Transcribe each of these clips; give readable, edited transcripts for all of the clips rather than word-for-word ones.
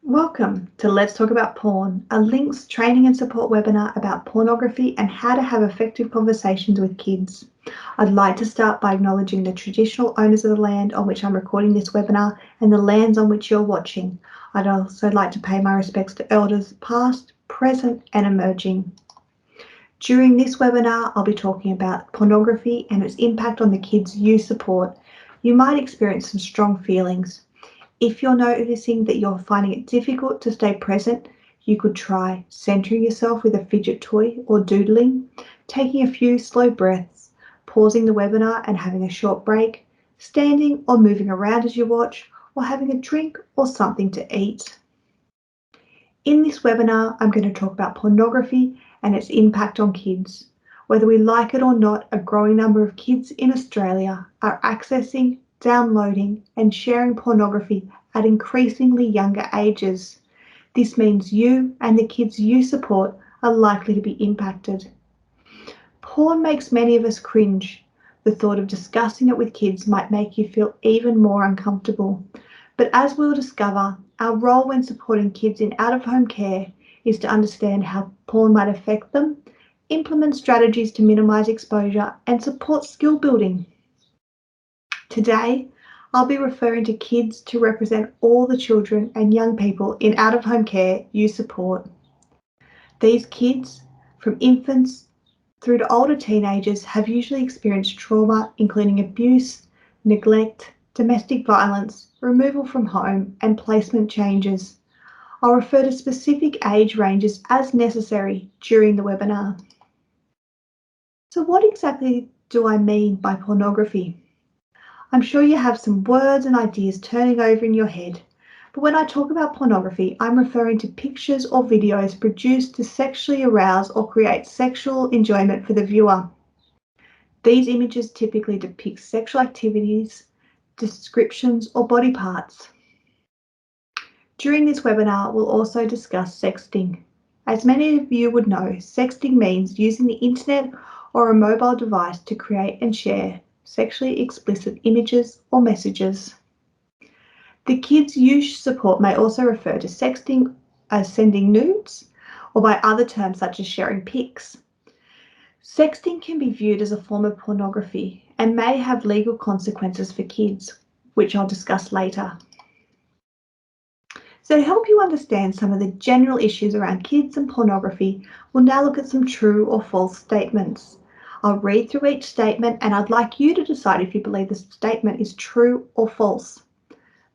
Welcome to Let's Talk About Porn, a links, training and support webinar about pornography and how to have effective conversations with kids. I'd like to start by acknowledging the traditional owners of the land on which I'm recording this webinar and the lands on which you're watching. I'd also like to pay my respects to elders past, present and emerging. During this webinar, I'll be talking about pornography and its impact on the kids you support. You might experience some strong feelings. If you're noticing that you're finding it difficult to stay present, you could try centering yourself with a fidget toy or doodling, taking a few slow breaths, pausing the webinar and having a short break, standing or moving around as you watch, or having a drink or something to eat. In this webinar, I'm going to talk about pornography and its impact on kids. Whether we like it or not, a growing number of kids in Australia are accessing, downloading and sharing pornography at increasingly younger ages. This means you and the kids you support are likely to be impacted. Porn makes many of us cringe. The thought of discussing it with kids might make you feel even more uncomfortable. But as we'll discover, our role when supporting kids in out-of-home care is to understand how porn might affect them, implement strategies to minimise exposure and support skill building. Today, I'll be referring to kids to represent all the children and young people in out-of-home care you support. These kids, from infants through to older teenagers, have usually experienced trauma, including abuse, neglect, domestic violence, removal from home, and placement changes. I'll refer to specific age ranges as necessary during the webinar. So what exactly do I mean by pornography? I'm sure you have some words and ideas turning over in your head, but when I talk about pornography, I'm referring to pictures or videos produced to sexually arouse or create sexual enjoyment for the viewer. These images typically depict sexual activities, descriptions, or body parts. During this webinar, we'll also discuss sexting. As many of you would know, sexting means using the internet or a mobile device to create and share sexually explicit images or messages. The kids you support may also refer to sexting as sending nudes or by other terms such as sharing pics. Sexting can be viewed as a form of pornography and may have legal consequences for kids, which I'll discuss later. So to help you understand some of the general issues around kids and pornography, we'll now look at some true or false statements. I'll read through each statement and I'd like you to decide if you believe the statement is true or false.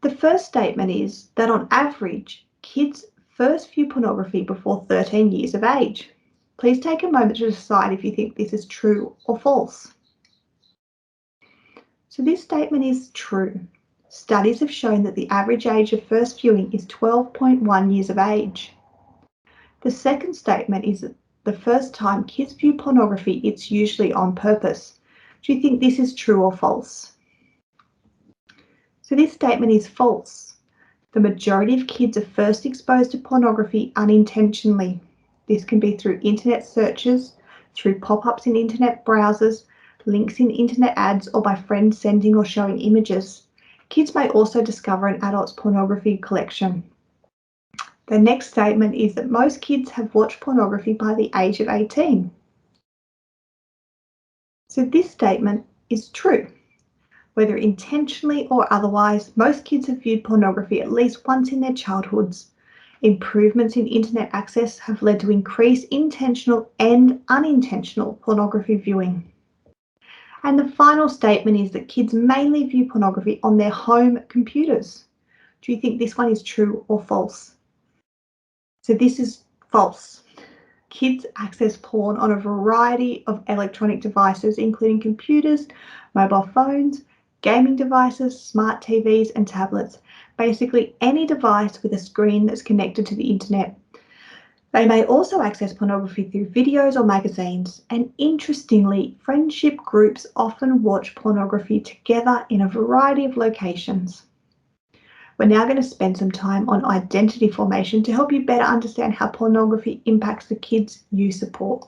The first statement is that on average, kids first view pornography before 13 years of age. Please take a moment to decide if you think this is true or false. So this statement is true. Studies have shown that the average age of first viewing is 12.1 years of age. The second statement is that the first time kids view pornography, it's usually on purpose. Do you think this is true or false? So this statement is false. The majority of kids are first exposed to pornography unintentionally. This can be through internet searches, through pop-ups in internet browsers, links in internet ads, or by friends sending or showing images. Kids may also discover an adult's pornography collection. The next statement is that most kids have watched pornography by the age of 18. So this statement is true. Whether intentionally or otherwise, most kids have viewed pornography at least once in their childhoods. Improvements in internet access have led to increased intentional and unintentional pornography viewing. And the final statement is that kids mainly view pornography on their home computers. Do you think this one is true or false? So this is false. Kids access porn on a variety of electronic devices, including computers, mobile phones, gaming devices, smart TVs and tablets. Basically any device with a screen that's connected to the internet. They may also access pornography through videos or magazines. And interestingly, friendship groups often watch pornography together in a variety of locations. We're now going to spend some time on identity formation to help you better understand how pornography impacts the kids you support.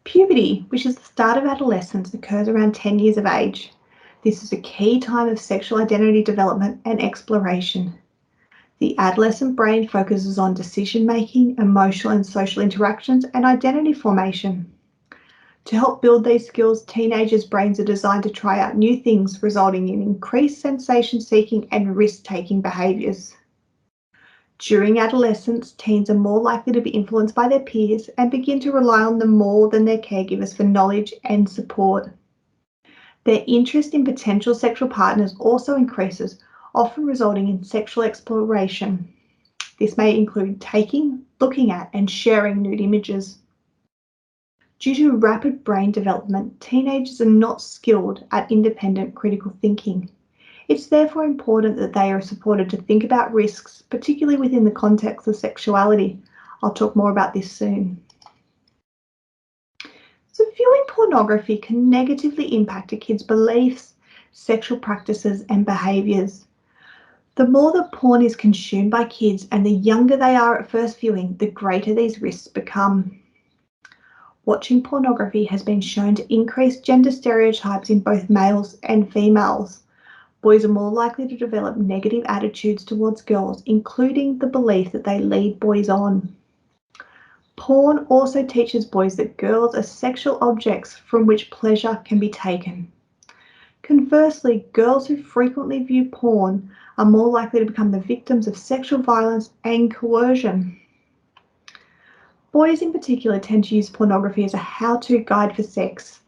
Puberty, which is the start of adolescence, occurs around 10 years of age. This is a key time of sexual identity development and exploration. The adolescent brain focuses on decision-making, emotional and social interactions, and identity formation. To help build these skills, teenagers' brains are designed to try out new things, resulting in increased sensation-seeking and risk-taking behaviours. During adolescence, teens are more likely to be influenced by their peers and begin to rely on them more than their caregivers for knowledge and support. Their interest in potential sexual partners also increases, often resulting in sexual exploration. This may include taking, looking at, and sharing nude images. Due to rapid brain development, teenagers are not skilled at independent critical thinking. It's therefore important that they are supported to think about risks, particularly within the context of sexuality. I'll talk more about this soon. So viewing pornography can negatively impact a kid's beliefs, sexual practices, and behaviours. The more that porn is consumed by kids and the younger they are at first viewing, the greater these risks become. Watching pornography has been shown to increase gender stereotypes in both males and females. Boys are more likely to develop negative attitudes towards girls, including the belief that they lead boys on. Porn also teaches boys that girls are sexual objects from which pleasure can be taken. Conversely, girls who frequently view porn are more likely to become the victims of sexual violence and coercion. Boys in particular tend to use pornography as a how-to guide for sex.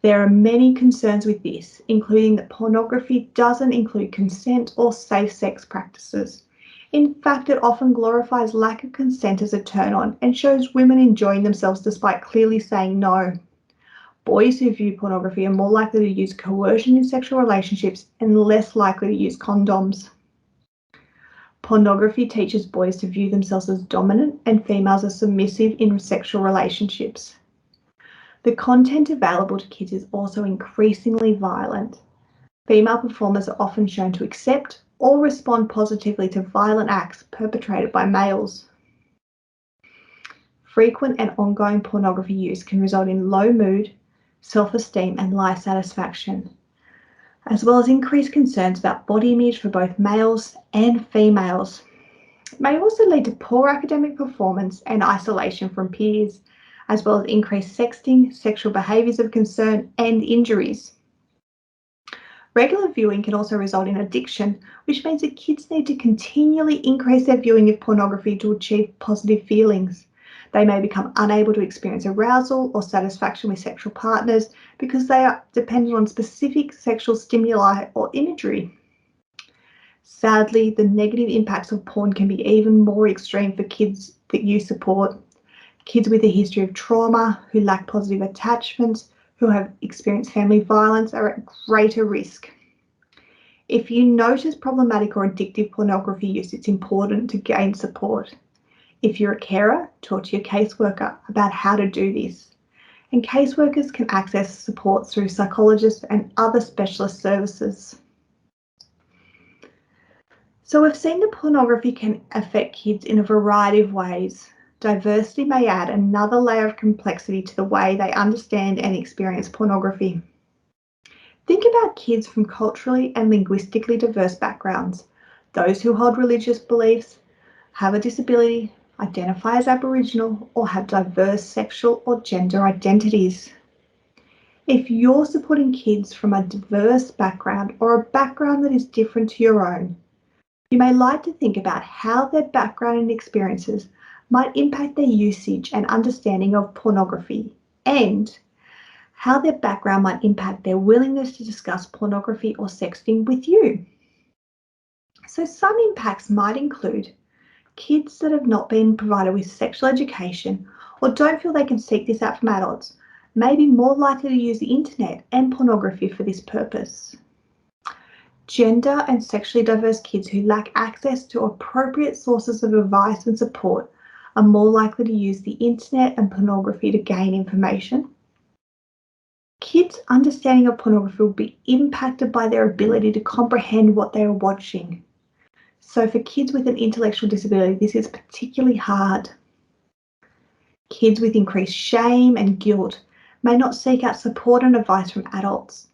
There are many concerns with this, including that pornography doesn't include consent or safe sex practices. In fact, it often glorifies lack of consent as a turn-on and shows women enjoying themselves despite clearly saying no. Boys who view pornography are more likely to use coercion in sexual relationships and less likely to use condoms. Pornography teaches boys to view themselves as dominant and females as submissive in sexual relationships. The content available to kids is also increasingly violent. Female performers are often shown to accept or respond positively to violent acts perpetrated by males. Frequent and ongoing pornography use can result in low mood, self-esteem, and life satisfaction, as well as increased concerns about body image for both males and females. It may also lead to poor academic performance and isolation from peers, as well as increased sexting, sexual behaviours of concern, and injuries. Regular viewing can also result in addiction, which means that kids need to continually increase their viewing of pornography to achieve positive feelings. They may become unable to experience arousal or satisfaction with sexual partners because they are dependent on specific sexual stimuli or imagery. Sadly, the negative impacts of porn can be even more extreme for kids that you support. Kids with a history of trauma, who lack positive attachments, who have experienced family violence are at greater risk. If you notice problematic or addictive pornography use, it's important to gain support. If you're a carer, talk to your caseworker about how to do this. And caseworkers can access support through psychologists and other specialist services. So we've seen that pornography can affect kids in a variety of ways. Diversity may add another layer of complexity to the way they understand and experience pornography. Think about kids from culturally and linguistically diverse backgrounds, those who hold religious beliefs, have a disability, identify as Aboriginal, or have diverse sexual or gender identities. If you're supporting kids from a diverse background or a background that is different to your own, you may like to think about how their background and experiences might impact their usage and understanding of pornography, and how their background might impact their willingness to discuss pornography or sexting with you. So some impacts might include kids that have not been provided with sexual education or don't feel they can seek this out from adults may be more likely to use the internet and pornography for this purpose. Gender and sexually diverse kids who lack access to appropriate sources of advice and support are more likely to use the internet and pornography to gain information. Kids' understanding of pornography will be impacted by their ability to comprehend what they are watching. So for kids with an intellectual disability, this is particularly hard. Kids with increased shame and guilt may not seek out support and advice from adults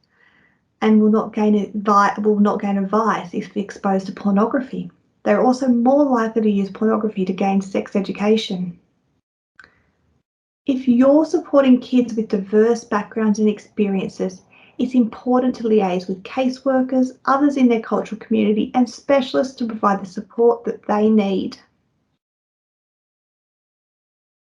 and will not gain advice if exposed to pornography. They're also more likely to use pornography to gain sex education. If you're supporting kids with diverse backgrounds and experiences, it's important to liaise with caseworkers, others in their cultural community, and specialists to provide the support that they need.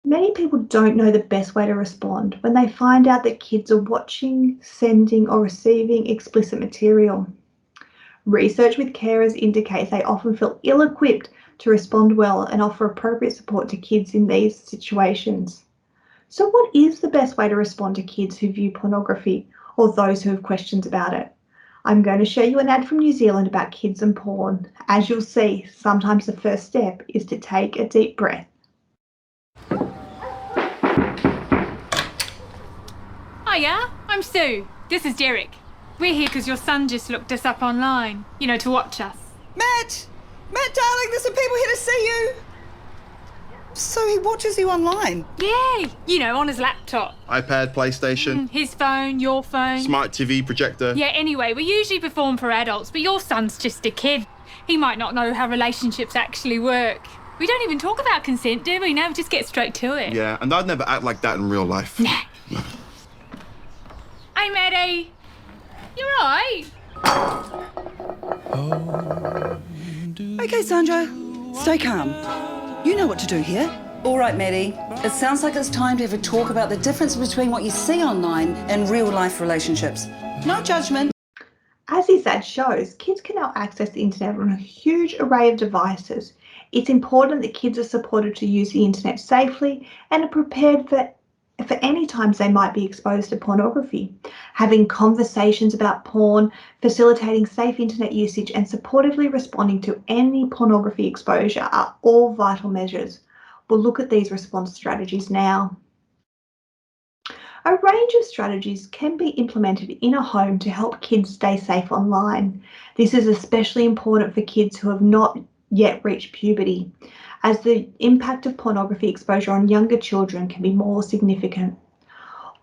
Many people don't know the best way to respond when they find out that kids are watching, sending, or receiving explicit material. Research with carers indicates they often feel ill-equipped to respond well and offer appropriate support to kids in these situations. So what is the best way to respond to kids who view pornography or those who have questions about it? I'm going to show you an ad from New Zealand about kids and porn. As you'll see, sometimes the first step is to take a deep breath. Hiya, I'm Sue. This is Derek. We're here because your son just looked us up online, to watch us. Matt! Matt, darling, there's some people here to see you. So he watches you online? Yeah, on his laptop. iPad, PlayStation. His phone, your phone. Smart TV, projector. Yeah, anyway, we usually perform for adults, but your son's just a kid. He might not know how relationships actually work. We don't even talk about consent, do we? No, we just get straight to it. Yeah, and I'd never act like that in real life. Nah. Hey, Maddie. You right? Okay, Sandra, stay calm. You know what to do here. All right, Maddie. It sounds like it's time to have a talk about the difference between what you see online and real-life relationships. No judgment. As this ad shows, kids can now access the internet on a huge array of devices. It's important that kids are supported to use the internet safely and are prepared for any times they might be exposed to pornography. Having conversations about porn, facilitating safe internet usage, and supportively responding to any pornography exposure are all vital measures. We'll look at these response strategies now. A range of strategies can be implemented in a home to help kids stay safe online. This is especially important for kids who have not yet reached puberty, as the impact of pornography exposure on younger children can be more significant.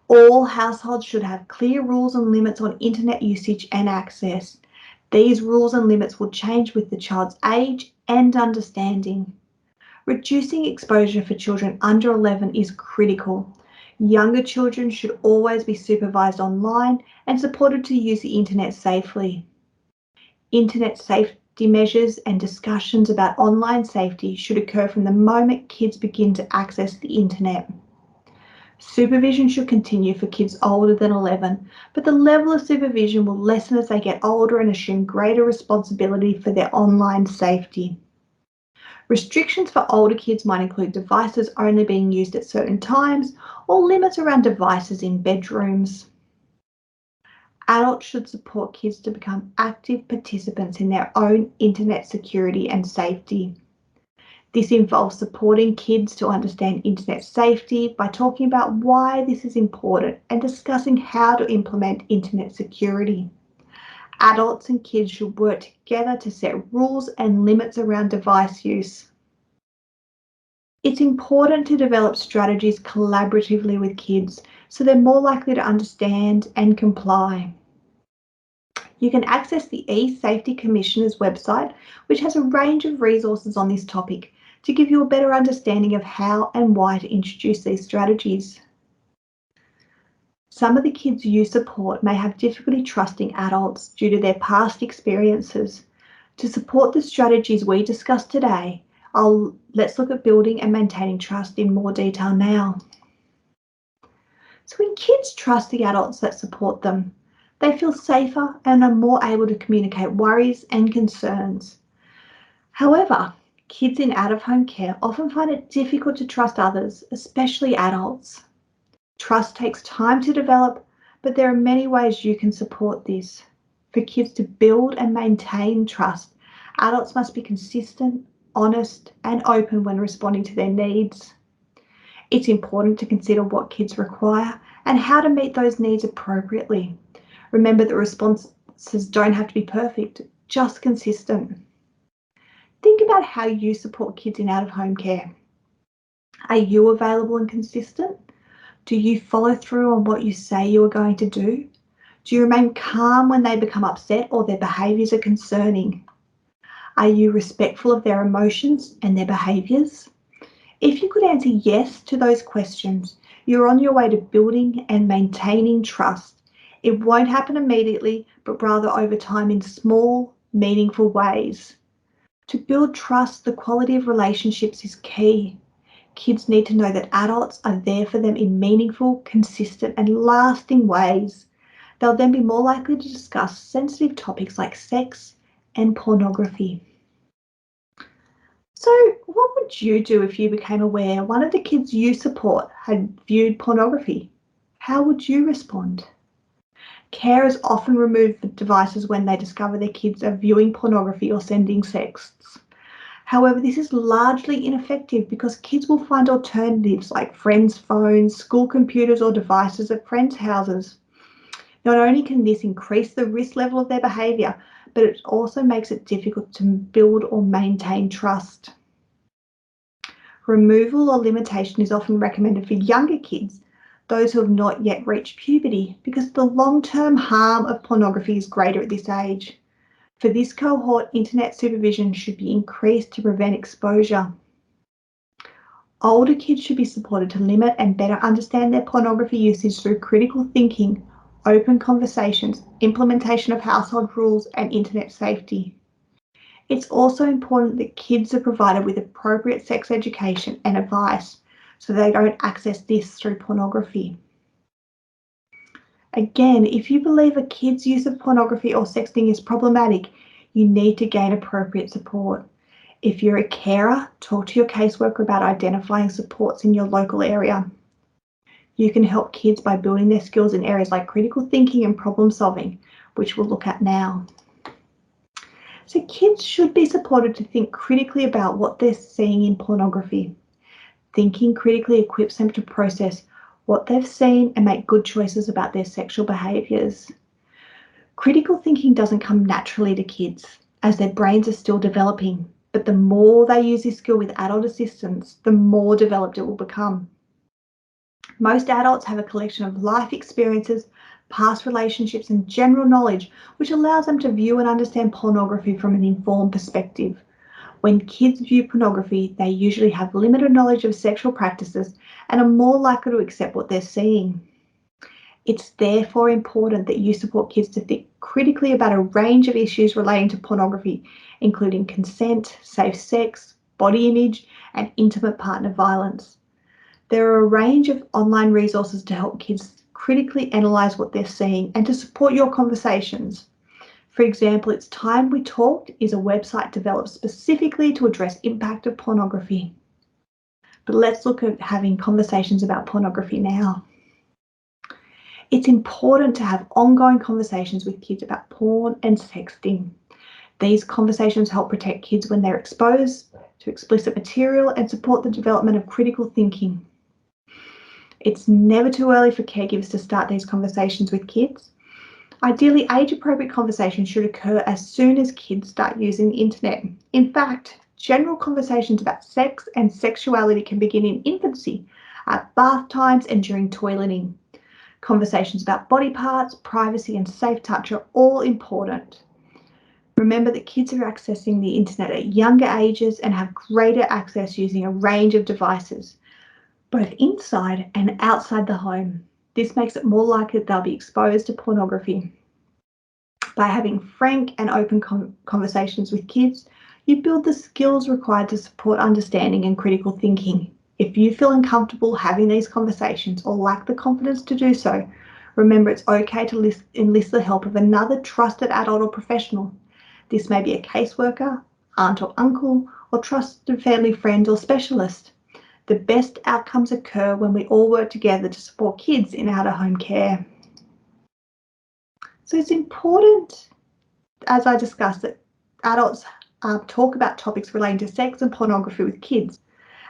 All households should have clear rules and limits on internet usage and access. These rules and limits will change with the child's age and understanding. Reducing exposure for children under 11 is critical. Younger children should always be supervised online and supported to use the internet safely. Internet safety measures and discussions about online safety should occur from the moment kids begin to access the internet. Supervision should continue for kids older than 11, but the level of supervision will lessen as they get older and assume greater responsibility for their online safety. Restrictions for older kids might include devices only being used at certain times or limits around devices in bedrooms. Adults should support kids to become active participants in their own internet security and safety. This involves supporting kids to understand internet safety by talking about why this is important and discussing how to implement internet security. Adults and kids should work together to set rules and limits around device use. It's important to develop strategies collaboratively with kids so they're more likely to understand and comply. You can access the E-Safety Commissioner's website, which has a range of resources on this topic to give you a better understanding of how and why to introduce these strategies. Some of the kids you support may have difficulty trusting adults due to their past experiences. To support the strategies we discussed today, let's look at building and maintaining trust in more detail now. So when kids trust the adults that support them, they feel safer and are more able to communicate worries and concerns. However, kids in out-of-home care often find it difficult to trust others, especially adults. Trust takes time to develop, but there are many ways you can support this. For kids to build and maintain trust, adults must be consistent, honest, and open when responding to their needs. It's important to consider what kids require and how to meet those needs appropriately. Remember that responses don't have to be perfect, just consistent. Think about how you support kids in out-of-home care. Are you available and consistent? Do you follow through on what you say you are going to do? Do you remain calm when they become upset or their behaviours are concerning? Are you respectful of their emotions and their behaviours? If you could answer yes to those questions, you're on your way to building and maintaining trust. It won't happen immediately, but rather over time in small, meaningful ways. To build trust, the quality of relationships is key. Kids need to know that adults are there for them in meaningful, consistent, and lasting ways. They'll then be more likely to discuss sensitive topics like sex and pornography. So, what would you do if you became aware one of the kids you support had viewed pornography? How would you respond? Carers often remove the devices when they discover their kids are viewing pornography or sending sexts. However, this is largely ineffective because kids will find alternatives like friends' phones, school computers, or devices at friends' houses. Not only can this increase the risk level of their behaviour, but it also makes it difficult to build or maintain trust. Removal or limitation is often recommended for younger kids, those who have not yet reached puberty, because the long-term harm of pornography is greater at this age. For this cohort, internet supervision should be increased to prevent exposure. Older kids should be supported to limit and better understand their pornography usage through critical thinking, open conversations, implementation of household rules, and internet safety. It's also important that kids are provided with appropriate sex education and advice so they don't access this through pornography. Again, if you believe a kid's use of pornography or sexting is problematic, you need to gain appropriate support. If you're a carer, talk to your caseworker about identifying supports in your local area. You can help kids by building their skills in areas like critical thinking and problem solving, which we'll look at now. So kids should be supported to think critically about what they're seeing in pornography. Thinking critically equips them to process what they've seen and make good choices about their sexual behaviours. Critical thinking doesn't come naturally to kids, as their brains are still developing, but the more they use this skill with adult assistance, the more developed it will become. Most adults have a collection of life experiences, past relationships, and general knowledge, which allows them to view and understand pornography from an informed perspective. When kids view pornography, they usually have limited knowledge of sexual practices and are more likely to accept what they're seeing. It's therefore important that you support kids to think critically about a range of issues relating to pornography, including consent, safe sex, body image, and intimate partner violence. There are a range of online resources to help kids critically analyse what they're seeing and to support your conversations. For example, It's Time We Talked is a website developed specifically to address impact of pornography. But let's look at having conversations about pornography now. It's important to have ongoing conversations with kids about porn and sexting. These conversations help protect kids when they're exposed to explicit material and support the development of critical thinking. It's never too early for caregivers to start these conversations with kids. Ideally, age-appropriate conversations should occur as soon as kids start using the internet. In fact, general conversations about sex and sexuality can begin in infancy, at bath times and during toileting. Conversations about body parts, privacy, and safe touch are all important. Remember that kids are accessing the internet at younger ages and have greater access using a range of devices, both inside and outside the home. This makes it more likely that they'll be exposed to pornography. By having frank and open conversations with kids, you build the skills required to support understanding and critical thinking. If you feel uncomfortable having these conversations or lack the confidence to do so, remember it's okay to enlist the help of another trusted adult or professional. This may be a caseworker, aunt or uncle, or trusted family friend or specialist. The best outcomes occur when we all work together to support kids in out-of-home care. So it's important, as I discussed, that adults talk about topics relating to sex and pornography with kids.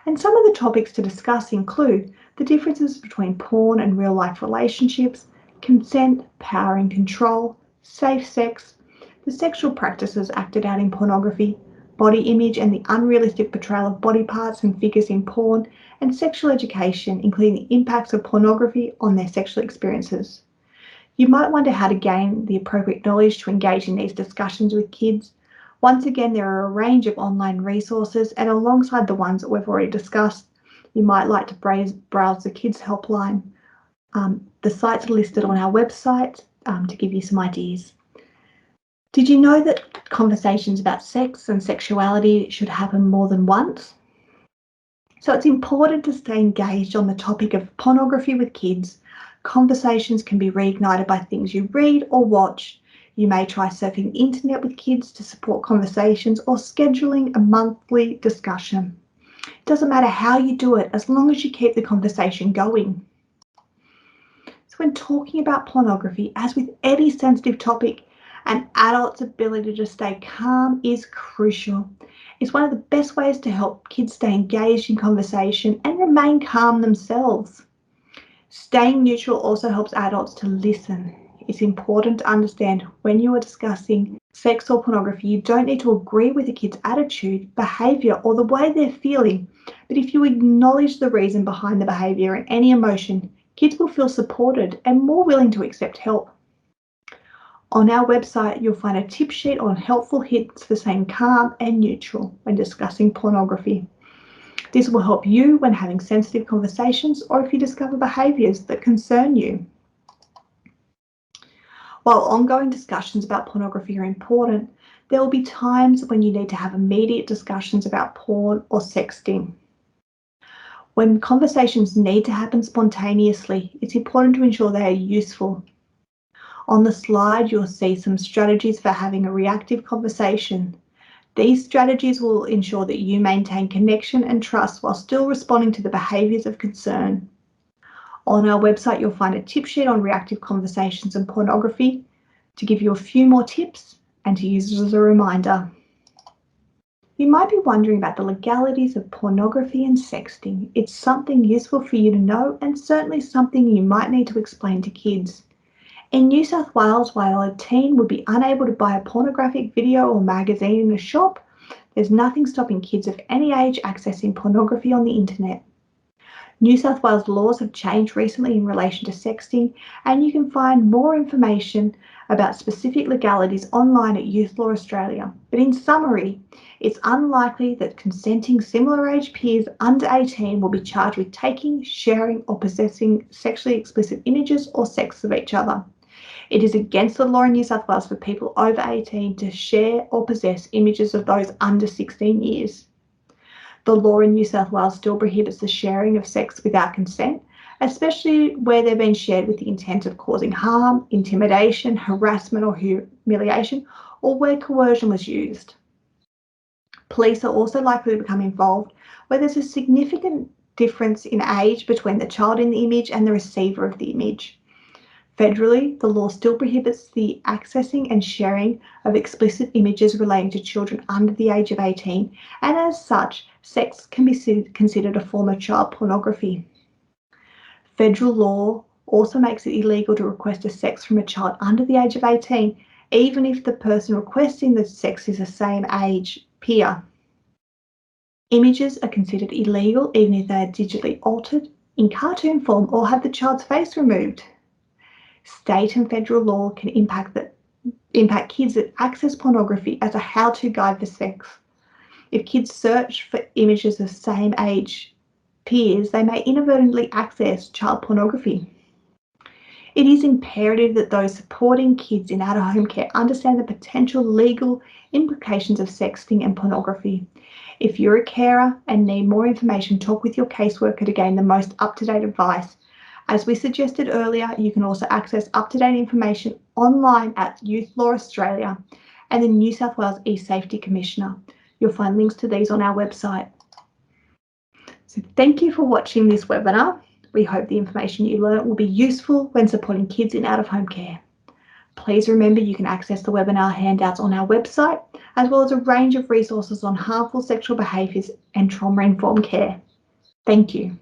And some of the topics to discuss include the differences between porn and real-life relationships, consent, power and control, safe sex, the sexual practices acted out in pornography, body image and the unrealistic portrayal of body parts and figures in porn, and sexual education, including the impacts of pornography on their sexual experiences. You might wonder how to gain the appropriate knowledge to engage in these discussions with kids. Once again, there are a range of online resources, and alongside the ones that we've already discussed, you might like to browse the Kids Helpline. The sites are listed on our website to give you some ideas. Did you know that conversations about sex and sexuality should happen more than once? So it's important to stay engaged on the topic of pornography with kids. Conversations can be reignited by things you read or watch. You may try surfing the internet with kids to support conversations or scheduling a monthly discussion. It doesn't matter how you do it, as long as you keep the conversation going. So when talking about pornography, as with any sensitive topic, an adult's ability to stay calm is crucial. It's one of the best ways to help kids stay engaged in conversation and remain calm themselves. Staying neutral also helps adults to listen. It's important to understand when you are discussing sex or pornography, you don't need to agree with a kid's attitude, behaviour, or the way they're feeling. But if you acknowledge the reason behind the behaviour and any emotion, kids will feel supported and more willing to accept help. On our website, you'll find a tip sheet on helpful hints for staying calm and neutral when discussing pornography. This will help you when having sensitive conversations or if you discover behaviours that concern you. While ongoing discussions about pornography are important, there will be times when you need to have immediate discussions about porn or sexting. When conversations need to happen spontaneously, it's important to ensure they are useful. On the slide, you'll see some strategies for having a reactive conversation. These strategies will ensure that you maintain connection and trust while still responding to the behaviours of concern. On our website, you'll find a tip sheet on reactive conversations and pornography to give you a few more tips and to use as a reminder. You might be wondering about the legalities of pornography and sexting. It's something useful for you to know and certainly something you might need to explain to kids. In New South Wales, while a teen would be unable to buy a pornographic video or magazine in a shop, there's nothing stopping kids of any age accessing pornography on the internet. New South Wales laws have changed recently in relation to sexting, and you can find more information about specific legalities online at Youth Law Australia. But in summary, it's unlikely that consenting similar age peers under 18 will be charged with taking, sharing, or possessing sexually explicit images or sex of each other. It is against the law in New South Wales for people over 18 to share or possess images of those under 16 years. The law in New South Wales still prohibits the sharing of sex without consent, especially where they've been shared with the intent of causing harm, intimidation, harassment or humiliation, or where coercion was used. Police are also likely to become involved where there's a significant difference in age between the child in the image and the receiver of the image. Federally, the law still prohibits the accessing and sharing of explicit images relating to children under the age of 18, and as such, sex can be considered a form of child pornography. Federal law also makes it illegal to request a sex from a child under the age of 18, even if the person requesting the sex is the same age peer. Images are considered illegal even if they are digitally altered, in cartoon form, or have the child's face removed. State and federal law can impact kids that access pornography as a how-to guide for sex. If kids search for images of same age peers, they may inadvertently access child pornography. It is imperative that those supporting kids in out-of-home care understand the potential legal implications of sexting and pornography. If you're a carer and need more information, talk with your caseworker to gain the most up-to-date advice. As we suggested earlier, you can also access up-to-date information online at Youth Law Australia and the New South Wales eSafety Commissioner. You'll find links to these on our website. So thank you for watching this webinar. We hope the information you learnt will be useful when supporting kids in out-of-home care. Please remember you can access the webinar handouts on our website, as well as a range of resources on harmful sexual behaviours and trauma-informed care. Thank you.